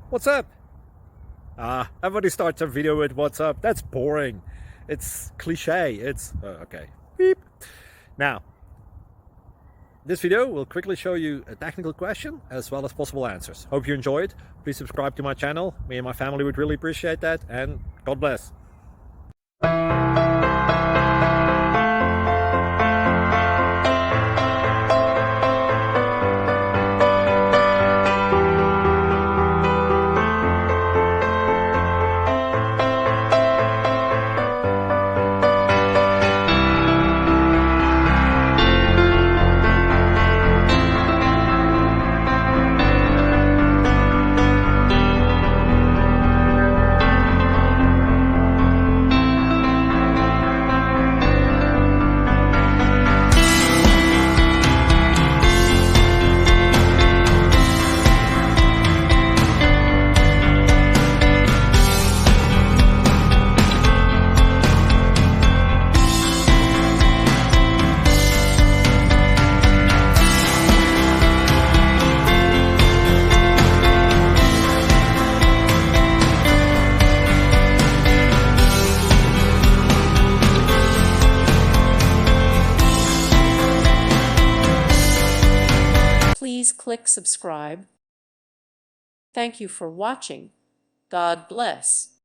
What's up? Everybody starts a video with what's up. That's boring. It's cliche. It's okay. Beep. Now, this video will quickly show you a technical question as well as possible answers. Hope you enjoyed. Please subscribe to my channel. Me and my family would really appreciate that, and God bless. Please click subscribe. Thank you for watching. God bless.